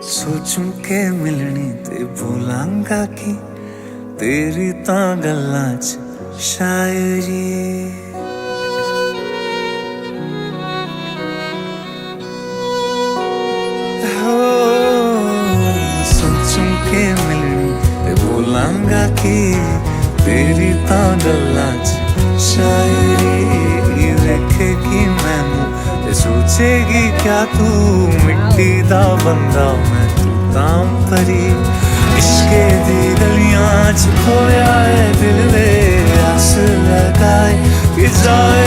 सोचूं के मिलनी ते भूलांगा कि तेरी तां गल्लां च शायरी हो। सोचूं के मिलनी ते भूलांगा कि तेरी तां गल्लां च शायरी रखेगी मैनू ते सोचेगी क्या तू मिट्टी दा बंदा मैं तू तां परी। इश्के दी गलियां च खोया है दिल दे आस लगाए कि जाए